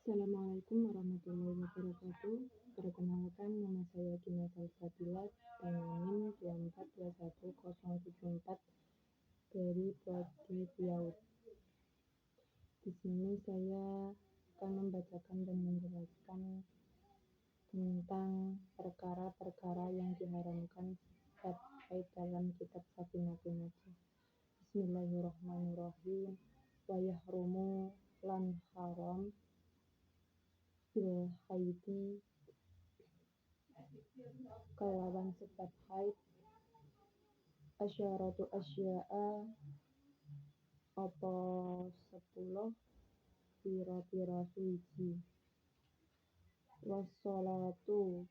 Assalamualaikum warahmatullahi wabarakatuh. Perkenalkan, nama saya Kinatal Fadila dengan NIM 2421074 dari Prodi Riau. Di sini saya akan membacakan dan menjelaskan tentang perkara-perkara yang diharamkan terkait dalam kitab Safinatun Najah. Bismillahirrahmanirrahim. Wa yahrumu lan haram fil haidi kelawan sebab haid asyaratu asya'a apa 10 pira-pira suci wassolatu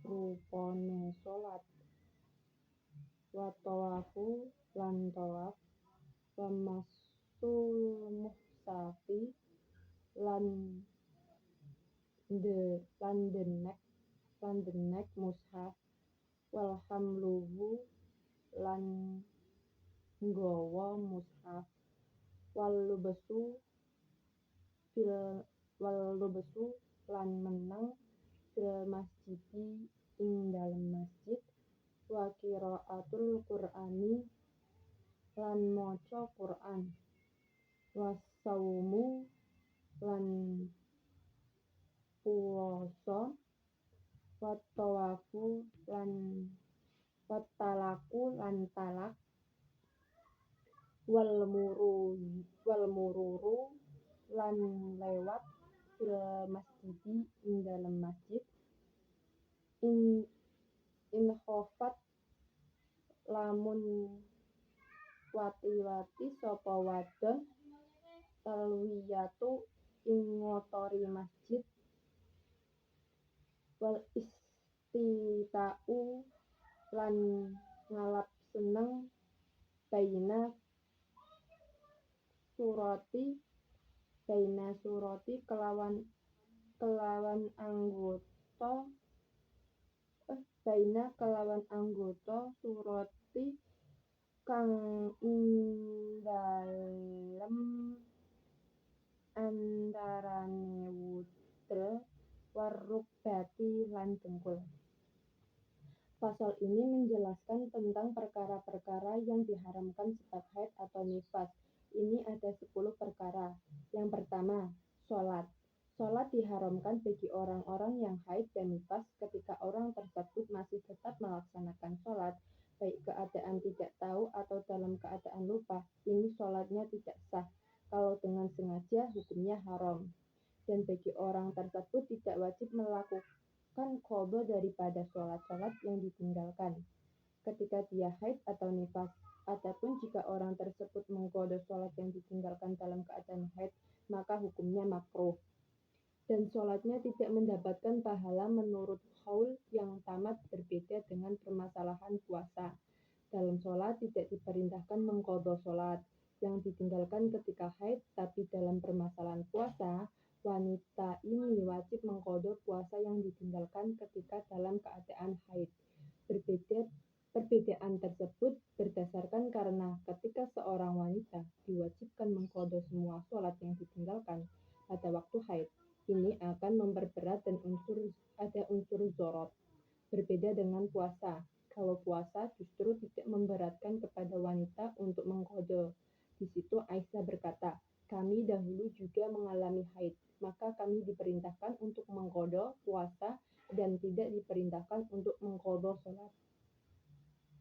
rupane sholat watawafu lan tawaf wamasul muhsafi lan denek mushaf walhamluhu lan nggawa mushaf walubesu lan menang fil masjidi ing dalem masjid wa qiraatul qur'ani lan maca Qur'an wasaumu lan puasa wattawafu lan wattalaku lan talak wal mururu lan lewat fil masjidi ing dalem masjid in khofat lamun wati-wati sapa wadon talwiyatu ing ngotori masjid wal istita'u lan ngalap seneng baina surati kelawan anggota surati kang ing dalem antarane wudel warukbati lan dengkul. Pasal ini menjelaskan tentang perkara-perkara yang diharamkan sebab haid atau nifas. Ini ada 10 perkara. Yang pertama, sholat. Sholat diharamkan bagi orang-orang yang haid dan nifas ketika orang tersebut masih tetap melaksanakan sholat, baik keadaan tidak tahu atau dalam keadaan lupa. Ini sholatnya tidak sah. Kalau dengan sengaja, hukumnya haram. Dan bagi orang tersebut tidak wajib melakukan qadha daripada sholat-sholat yang ditinggalkan ketika dia haid atau nifas. Adapun jika orang tersebut mengqadha sholat yang ditinggalkan dalam keadaan haid, maka hukumnya makruh. Dan sholatnya tidak mendapatkan pahala menurut qaul yang tamat. Berbeda dengan permasalahan puasa. Dalam sholat tidak diperintahkan mengqadha sholat yang ditinggalkan ketika haid, tapi dalam permasalahan puasa, wanita ini wajib mengqadha puasa yang ditinggalkan ketika dalam keadaan haid. Perbedaan tersebut berdasarkan karena ketika seorang wanita diwajibkan mengqadha semua sholat yang ditinggalkan pada waktu haid, ini akan memperberat dan ada unsur dzarab. Berbeda dengan puasa. Kalau puasa justru tidak memberatkan kepada wanita untuk mengqadha. Di situ Aisyah berkata, kami dahulu juga mengalami haid, maka kami diperintahkan untuk mengqadha puasa dan tidak diperintahkan untuk mengqadha sholat.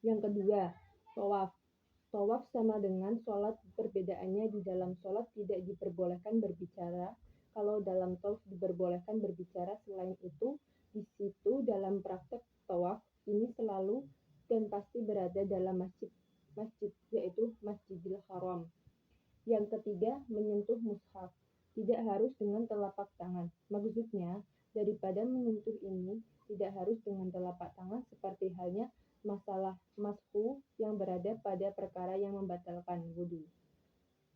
Yang kedua, tawaf. Tawaf sama dengan sholat, perbedaannya di dalam sholat tidak diperbolehkan berbicara. Kalau dalam tawaf diperbolehkan berbicara. Selain itu, di situ dalam praktek tawaf ini selalu dan pasti berada dalam masjid, yaitu Masjidil Haram. Yang ketiga, menyentuh mushaf. Tidak harus dengan telapak tangan. Maksudnya, daripada menyentuh ini tidak harus dengan telapak tangan seperti halnya masalah mashu yang berada pada perkara yang membatalkan wudu.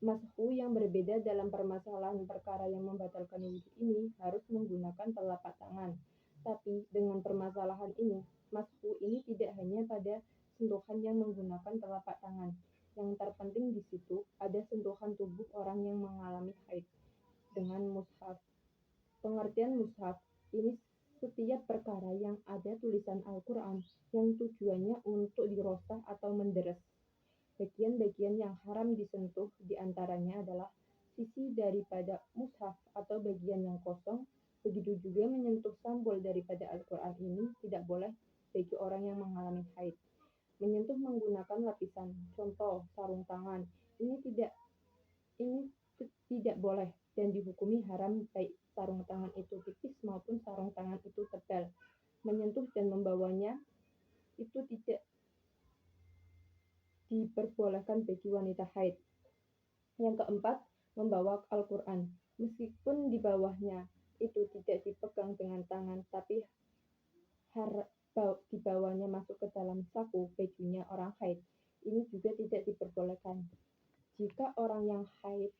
Mashu yang berbeda dalam permasalahan perkara yang membatalkan wudu ini harus menggunakan telapak tangan. Tapi dengan permasalahan ini, mashu ini tidak hanya pada sentuhan yang menggunakan telapak tangan. Yang terpenting di situ ada sentuhan tubuh orang yang mengalami haid. dengan mushaf. Pengertian mushaf ini setiap perkara yang ada tulisan Al-Quran yang tujuannya untuk dirosah atau menderes. Bagian-bagian yang haram disentuh diantaranya adalah sisi daripada mushaf atau bagian yang kosong. Begitu juga menyentuh sampul daripada Al-Quran ini tidak boleh bagi orang yang mengalami haid. Menyentuh menggunakan lapisan, contoh sarung tangan, ini tidak boleh dan dihukumi haram baik sarung tangan itu tipis maupun sarung tangan itu tebal. Menyentuh dan membawanya itu tidak diperbolehkan bagi wanita haid. Yang keempat, membawa Al-Quran. Meskipun di bawahnya itu tidak dipegang dengan tangan, tapi dibawanya masuk ke dalam saku bajunya orang haid, ini juga tidak diperbolehkan. Jika orang yang haid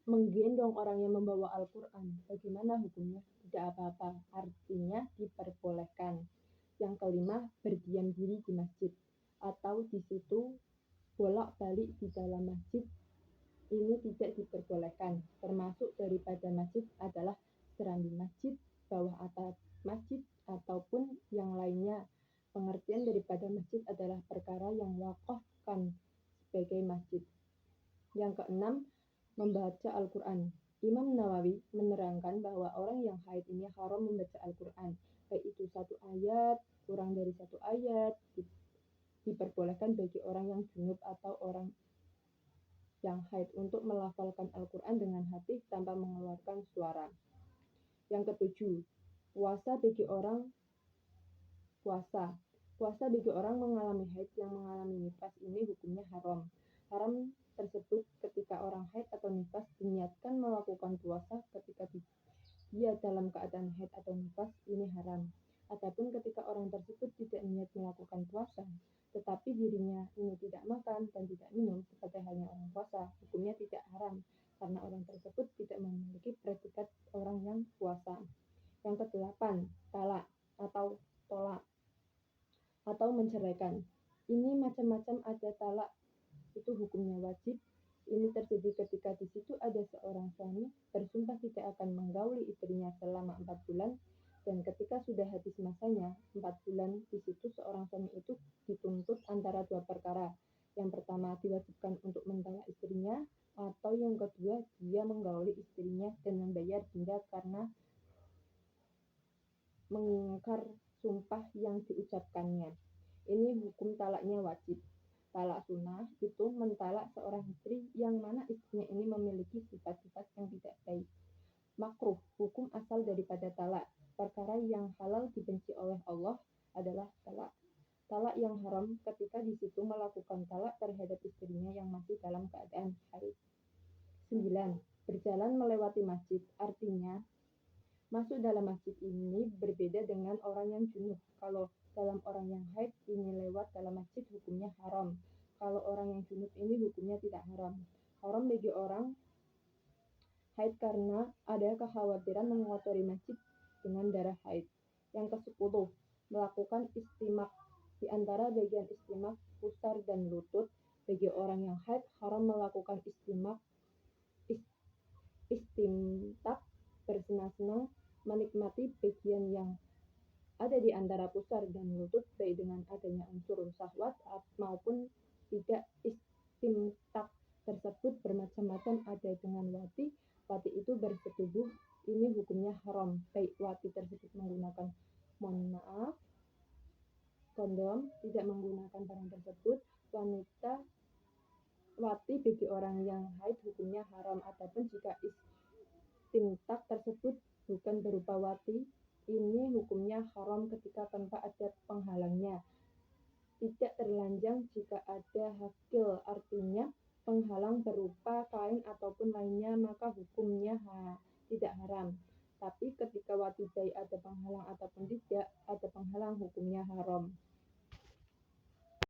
menggendong orang yang membawa Al-Quran, bagaimana hukumnya? Tidak apa-apa, artinya diperbolehkan. Yang kelima, berdiam diri di masjid atau di situ bolak-balik di dalam masjid, ini tidak diperbolehkan. Termasuk daripada masjid adalah serambi masjid, bawah atap masjid, ataupun yang lainnya. Pengertian daripada masjid adalah perkara yang wakafkan sebagai masjid. Yang keenam, membaca Al-Quran. Imam Nawawi menerangkan bahwa orang yang haid ini haram membaca Al-Quran, baik itu satu ayat, kurang dari satu ayat. Diperbolehkan bagi orang yang junub atau orang yang haid untuk melafalkan Al-Quran dengan hati tanpa mengeluarkan suara. Yang ketujuh, puasa bagi orang mengalami haid yang mengalami nifas ini hukumnya haram. Haram tersebut ketika orang haid atau nifas diniatkan melakukan puasa ketika dia dalam keadaan haid atau nifas, ini haram. Adapun ketika orang tersebut tidak niat melakukan puasa, tetapi dirinya ini tidak makan dan tidak minum seperti halnya orang puasa, hukumnya tidak haram karena orang tersebut tidak memiliki predikat orang yang puasa. Yang kedelapan, talak atau tolak atau menceraikan. Ini macam-macam, ada talak itu hukumnya wajib. Ini terjadi ketika di situ ada seorang suami bersumpah tidak akan menggauli istrinya selama 4 bulan, dan ketika sudah habis masanya 4 bulan di situ seorang suami itu dituntut antara dua perkara. Yang pertama, diwajibkan untuk mentalak istrinya, atau yang kedua, dia menggauli istrinya dan membayar denda karena mengingkar sumpah yang diucapkannya. Ini hukum talaknya wajib. Talak sunnah itu mentalak seorang istri yang mana istrinya ini memiliki sifat-sifat yang tidak baik. Makruh, hukum asal daripada talak. Perkara yang halal dibenci oleh Allah adalah talak. Talak yang haram ketika di situ melakukan talak terhadap istrinya yang masih dalam keadaan haid. 9. Berjalan melewati masjid, artinya masuk dalam masjid ini berbeda dengan orang yang junub. Kalau dalam orang yang haid ini lewat dalam masjid hukumnya haram. Kalau orang yang junub ini hukumnya tidak haram. Haram bagi orang haid karena ada kekhawatiran mengotori masjid dengan darah haid. Yang ke-10, melakukan istimak. Di antara bagian istimak pusar dan lutut, bagi orang yang haid haram melakukan istimtak bersenang-senang menikmati bagian yang ada di antara pusar dan lutut baik dengan adanya unsur syahwat maupun tidak. Istimtak tersebut bermacam-macam, ada dengan wati itu bersetubuh, ini hukumnya haram baik wati tersebut menggunakan kondom, tidak menggunakan barang tersebut. Wati bagi orang yang haid hukumnya haram. Adapun jika istimtak tersebut bukan berupa wati, ini hukumnya haram ketika tanpa ada penghalangnya. Tidak terlanjang jika ada hakil, artinya penghalang berupa kain ataupun lainnya, maka hukumnya tidak haram. Tapi ketika wati baik ada penghalang ataupun tidak ada penghalang, hukumnya haram.